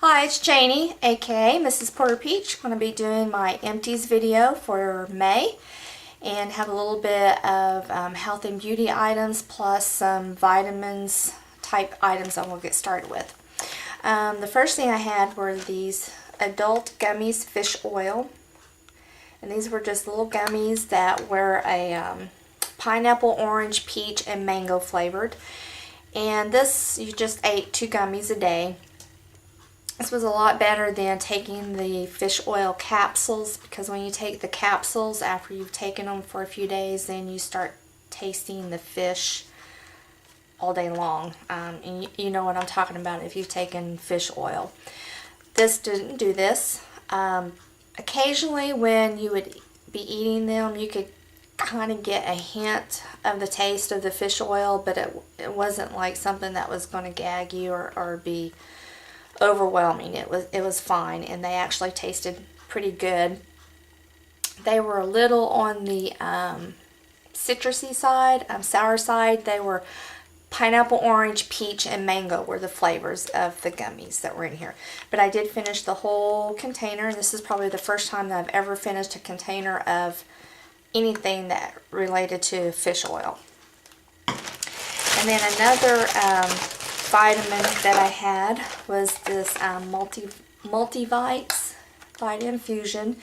Hi, it's Janie, aka Mrs. Porter Peach. I'm going to be doing my Empties video for May and have a little bit of health and beauty items plus some vitamins type items that we'll get started with. The first thing I had were these adult gummies fish oil, and these were just little gummies that were a pineapple, orange, peach, and mango flavored. And this, you just ate 2 gummies a day. This was a lot better than taking the fish oil capsules, because when you take the capsules after you've taken them for a few days, then you start tasting the fish all day long. And you know what I'm talking about if you've taken fish oil. This didn't do this. Occasionally when you would be eating them, you could kind of get a hint of the taste of the fish oil, but it wasn't like something that was going to gag you or be overwhelming. It was fine, and they actually tasted pretty good. They were a little on the citrusy side, sour side. They were pineapple, orange, peach, and mango were the flavors of the gummies that were in here. But I did finish the whole container. This is probably the first time that I've ever finished a container of anything that related to fish oil. And then another vitamin that I had was this Multivites Vita Infusion,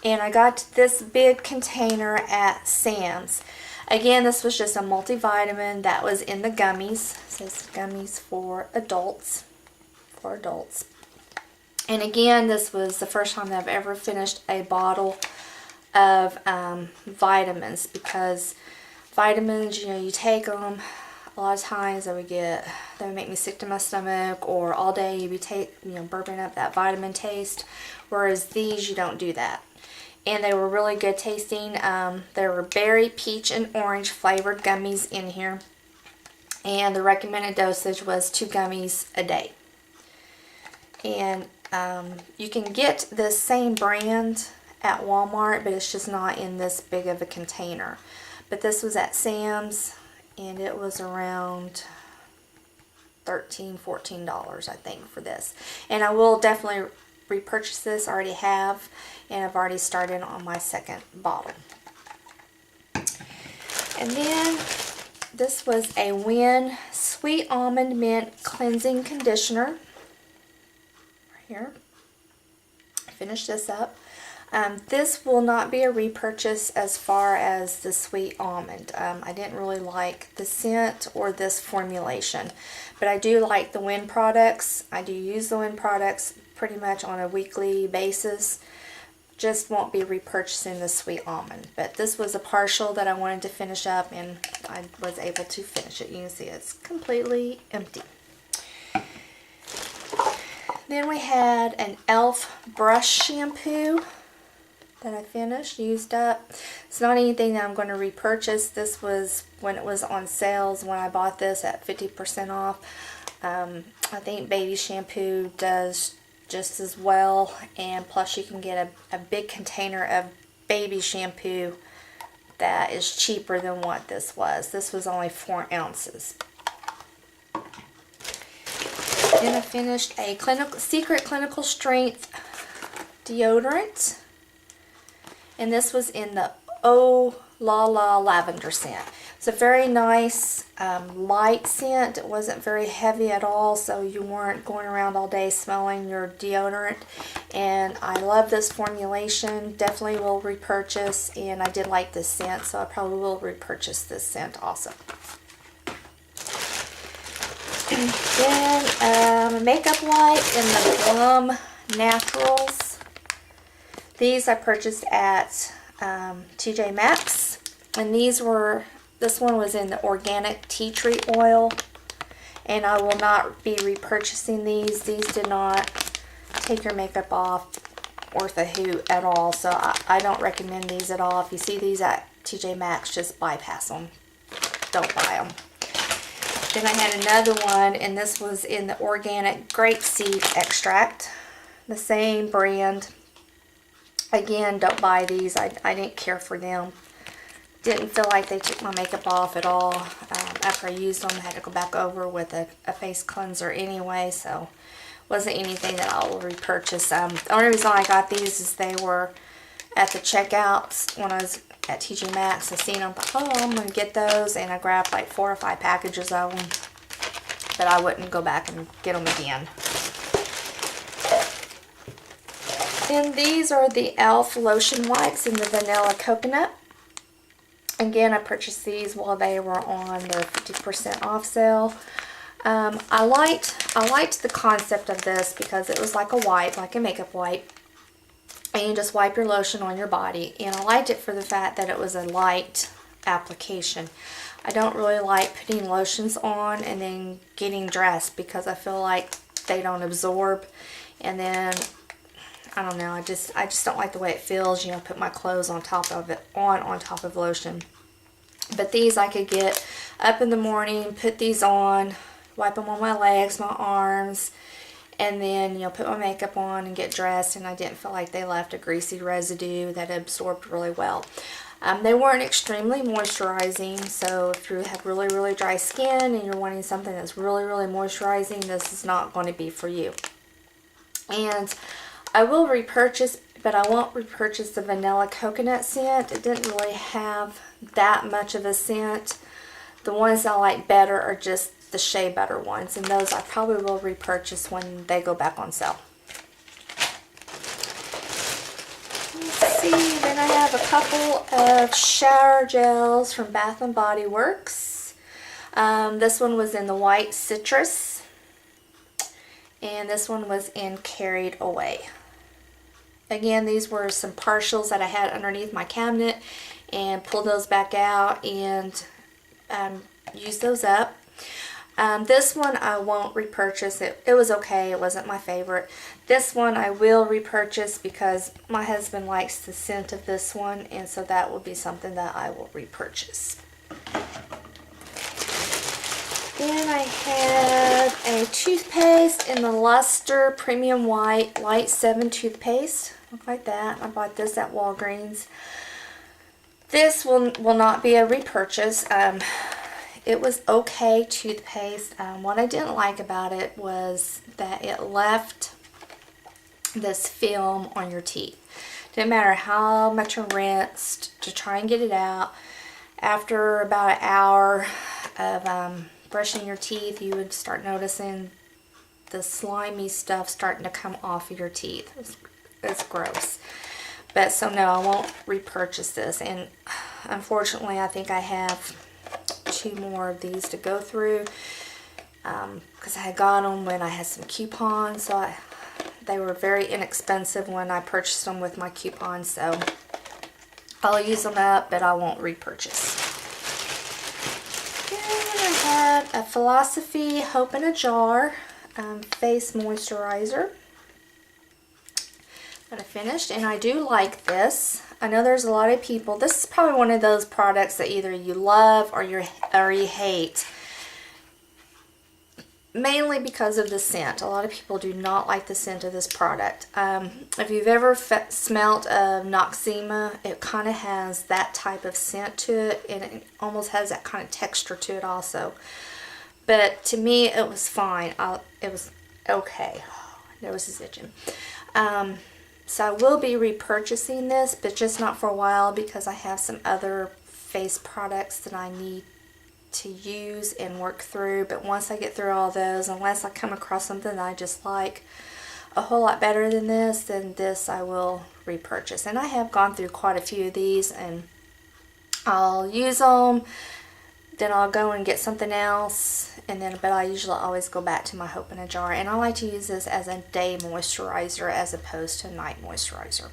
and I got this big container at Sam's. Again, this was just a multivitamin that was in the gummies. It says gummies for adults. And again, this was the first time that I've ever finished a bottle of vitamins, because vitamins, you know, you take them. A lot of times they would make me sick to my stomach, or all day you'd be burping up that vitamin taste, whereas these, you don't do that. And they were really good tasting. There were berry, peach, and orange flavored gummies in here, and the recommended dosage was 2 gummies a day. And you can get the same brand at Walmart, but it's just not in this big of a container. But this was at Sam's, and it was around $13, $14, I think, for this. And I will definitely repurchase this. I already have, and I've already started on my second bottle. And then this was a Win Sweet Almond Mint Cleansing Conditioner. Right here. I finished this up. This will not be a repurchase as far as the sweet almond. I didn't really like the scent or this formulation, but I do like the Win products. I do use the Win products pretty much on a weekly basis. Just won't be repurchasing the sweet almond. But this was a partial that I wanted to finish up, and I was able to finish it. You can see it's completely empty. Then we had an e.l.f. brush shampoo that I used up. It's not anything that I'm going to repurchase. This was when it was on sales, when I bought this at 50% off. I think baby shampoo does just as well, and plus you can get a big container of baby shampoo that is cheaper than what this was. This was only 4 ounces. Then I finished a secret clinical strength deodorant. And this was in the Oh La La lavender scent. It's a very nice light scent. It wasn't very heavy at all, so you weren't going around all day smelling your deodorant. And I love this formulation. Definitely will repurchase, and I did like this scent, so I probably will repurchase this scent also. Then a makeup wipe in the Blum Naturals. These I purchased at TJ Maxx, and this one was in the organic tea tree oil, and I will not be repurchasing these. These did not take your makeup off worth a hoot at all, so I don't recommend these at all. If you see these at TJ Maxx, just bypass them. Don't buy them. Then I had another one, and this was in the organic grape seed extract, the same brand. Again, don't buy these. I didn't care for them. Didn't feel like they took my makeup off at all. After I used them, I had to go back over with a face cleanser anyway, so wasn't anything that I will repurchase. The only reason I got these is they were at the checkouts when I was at TJ Maxx. I seen them, thought, oh, I'm going to get those, and I grabbed like 4 or 5 packages of them, but I wouldn't go back and get them again. And these are the e.l.f. lotion wipes in the vanilla coconut. Again, I purchased these while they were on their 50% off sale. I liked the concept of this because it was like a wipe, like a makeup wipe, and you just wipe your lotion on your body. And I liked it for the fact that it was a light application. I don't really like putting lotions on and then getting dressed because I feel like they don't absorb, and then I don't know, I just don't like the way it feels, you know, put my clothes on top of it, on top of lotion. But these I could get up in the morning, put these on, wipe them on my legs, my arms, and then, you know, put my makeup on and get dressed, and I didn't feel like they left a greasy residue that absorbed really well. They weren't extremely moisturizing, so if you have really, really dry skin and you're wanting something that's really, really moisturizing, this is not going to be for you. And I will repurchase, but I won't repurchase the vanilla coconut scent. It didn't really have that much of a scent. The ones I like better are just the Shea Butter ones, and those I probably will repurchase when they go back on sale. Let's see, then I have a couple of shower gels from Bath & Body Works. This one was in the white citrus, and this one was in Carried Away. Again, these were some partials that I had underneath my cabinet, and pulled those back out and used those up. This one I won't repurchase. It was okay. It wasn't my favorite. This one I will repurchase because my husband likes the scent of this one, and so that will be something that I will repurchase. Then I have a toothpaste in the Luster Premium White Light 7 toothpaste. Look like that. I bought this at Walgreens. This will not be a repurchase. It was okay toothpaste. What I didn't like about it was that it left this film on your teeth. Didn't matter how much you rinsed to try and get it out. After about an hour of brushing your teeth, you would start noticing the slimy stuff starting to come off of your teeth. It's gross. But so no, I won't repurchase this. And unfortunately, I think I have 2 more of these to go through because I had got them when I had some coupons. So they were very inexpensive when I purchased them with my coupons. So I'll use them up, but I won't repurchase. I have a Philosophy Hope in a Jar face moisturizer that I finished, and I do like this. I know there's a lot of people, this is probably one of those products that either you love or you hate, mainly because of the scent. A lot of people do not like the scent of this product. If you've ever smelled of Noxzema, it kind of has that type of scent to it, and it almost has that kind of texture to it also. But to me, it was fine. It was okay. My nose is itching. So I will be repurchasing this, but just not for a while because I have some other face products that I need to use and work through. But once I get through all those, unless I come across something that I just like a whole lot better than this, then this I will repurchase. And I have gone through quite a few of these, and I'll use them, then I'll go and get something else, but I usually always go back to my Hope in a Jar. And I like to use this as a day moisturizer as opposed to a night moisturizer.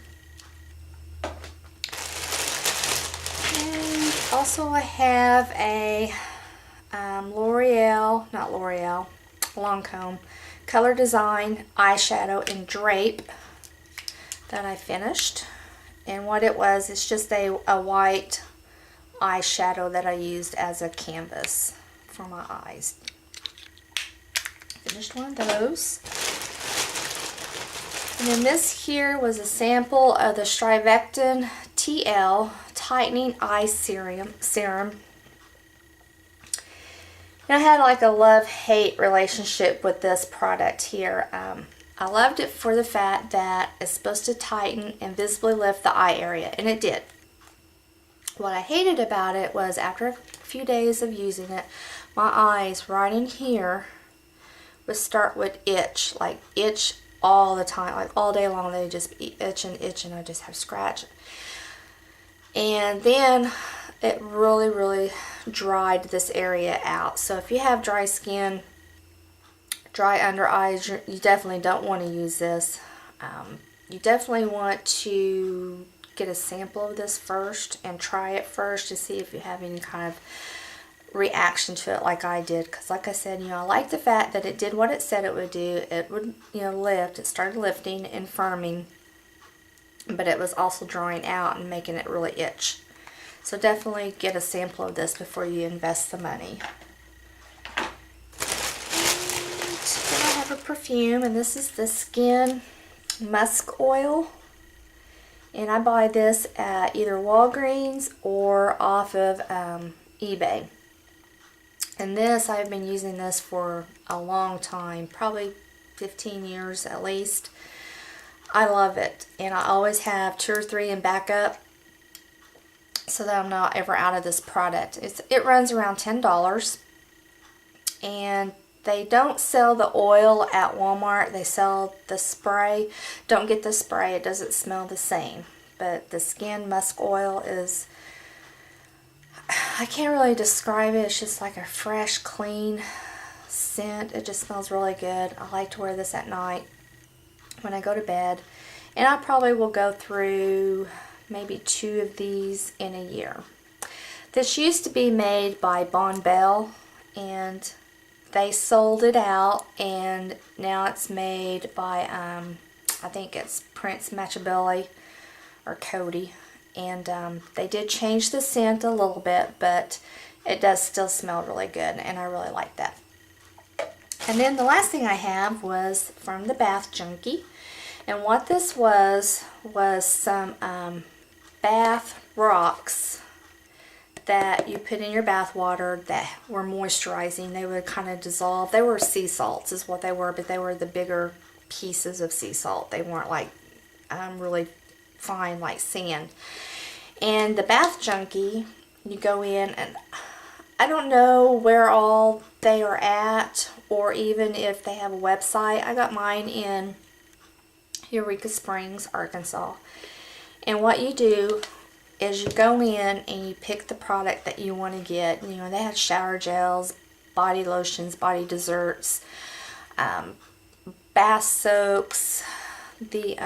And also I have a Lancome Color Design eyeshadow in Grape that I finished. And what it was, it's just a white eyeshadow that I used as a canvas for my eyes. Finished one of those. And then this here was a sample of the Strivectin TL Tightening Eye Serum. I had like a love-hate relationship with this product here. I loved it for the fact that it's supposed to tighten and visibly lift the eye area, and it did. What I hated about it was after a few days of using it, my eyes right in here would itch, like itch all the time, like all day long. They would just be itching, I just have scratch. And then it really dried this area out. So if you have dry skin, dry under eyes, you definitely don't want to use this. You definitely want to get a sample of this first and try it first to see if you have any kind of reaction to it like I did, because like I said, I like the fact that it did what it said it would do. It would, lift. It started lifting and firming, but it was also drying out and making it really itch. So definitely get a sample of this before you invest the money. And then I have a perfume, and this is the Skin Musk Oil. And I buy this at either Walgreens or off of eBay. And this, I've been using this for a long time, probably 15 years at least. I love it, and I always have 2 or 3 in backup so that I'm not ever out of this product. It runs around $10, and they don't sell the oil at Walmart. They sell the spray. Don't get the spray. It doesn't smell the same. But the Skin Musk Oil is, I can't really describe it. It's just like a fresh, clean scent. It just smells really good. I like to wear this at night when I go to bed. And I probably will go through maybe 2 of these in a year. This used to be made by Bon Bell, and they sold it out, and now it's made by, I think it's Prince Machiavelli or Cody. And they did change the scent a little bit, but it does still smell really good, and I really like that. And then the last thing I have was from the Bath Junkie. And what this was some bath rocks that you put in your bath water that were moisturizing. They would kind of dissolve. They were sea salts is what they were, but they were the bigger pieces of sea salt. They weren't like really fine like sand. And the Bath Junkie, you go in, and I don't know where all they are at, or even if they have a website. I got mine in Eureka Springs, Arkansas. And what you do is you go in and you pick the product that you want to get. They have shower gels, body lotions, body desserts, bath soaks, the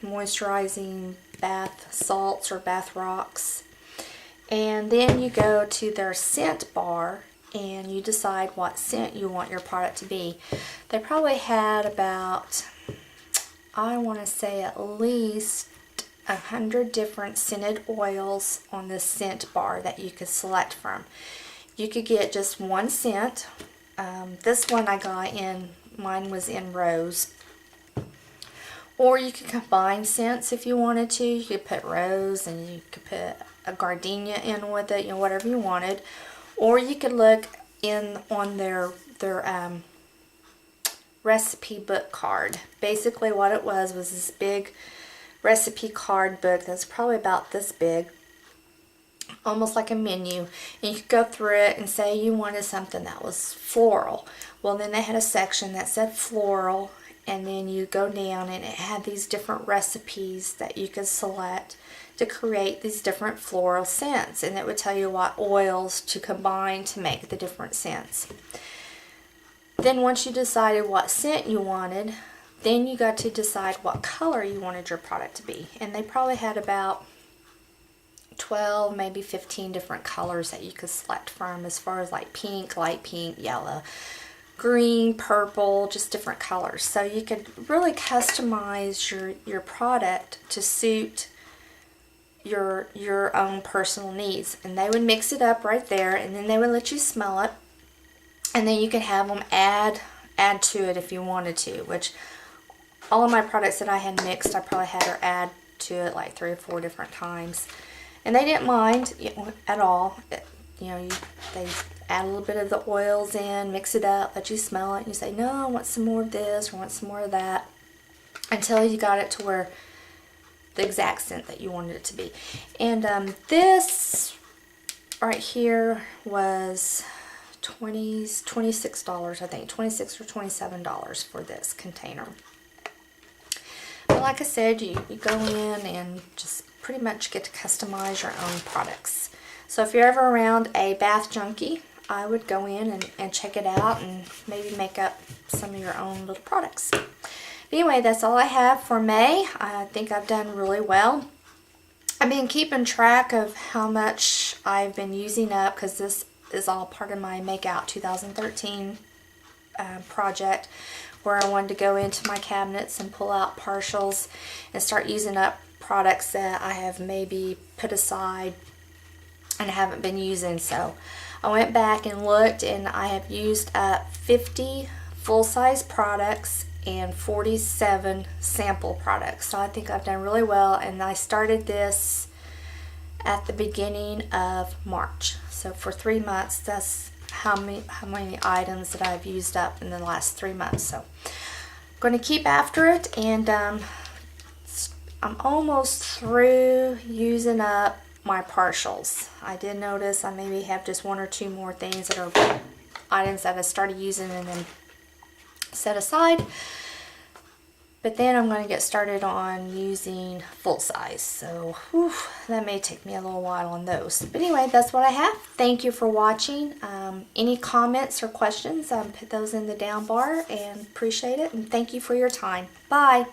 moisturizing bath salts or bath rocks. And then you go to their scent bar and you decide what scent you want your product to be. They probably had about, I want to say at least 100 different scented oils on this scent bar that you could select from. You could get just one scent. This one I got in, mine was in rose. Or you could combine scents if you wanted to. You could put rose and you could put a gardenia in with it, whatever you wanted. Or you could look in on their recipe book card. Basically what it was this big recipe card book that's probably about this big, almost like a menu, and you could go through it and say you wanted something that was floral. Well, then they had a section that said floral, and then you go down and it had these different recipes that you could select to create these different floral scents, and it would tell you what oils to combine to make the different scents. Then once you decided what scent you wanted, then you got to decide what color you wanted your product to be. And they probably had about 12, maybe 15 different colors that you could select from, as far as like pink, light pink, yellow, green, purple, just different colors. So you could really customize your product to suit your own personal needs. And they would mix it up right there, and then they would let you smell it. And then you could have them add to it if you wanted to, which all of my products that I had mixed, I probably had her add to it like 3 or 4 different times. And they didn't mind at all. They add a little bit of the oils in, mix it up, let you smell it, and you say, no, I want some more of this or I want some more of that, until you got it to where the exact scent that you wanted it to be. And this right here was $26, I think, $26 or $27 for this container. But like I said, you go in and just pretty much get to customize your own products. So if you're ever around a Bath Junkie, I would go in and check it out and maybe make up some of your own little products. But anyway, that's all I have for May. I think I've done really well. I've been keeping track of how much I've been using up, because this is all part of my Make Out 2013 project, where I wanted to go into my cabinets and pull out partials and start using up products that I have maybe put aside and haven't been using. So I went back and looked, and I have used up 50 full-size products and 47 sample products. So I think I've done really well, and I started this at the beginning of March. So for 3 months, that's how many items that I've used up in the last 3 months. So I'm going to keep after it, and I'm almost through using up my partials. I did notice I maybe have just 1 or 2 more things that are items that I started using and then set aside. But then I'm going to get started on using full size. So that may take me a little while on those. But anyway, that's what I have. Thank you for watching. Any comments or questions, put those in the down bar, and appreciate it. And thank you for your time. Bye.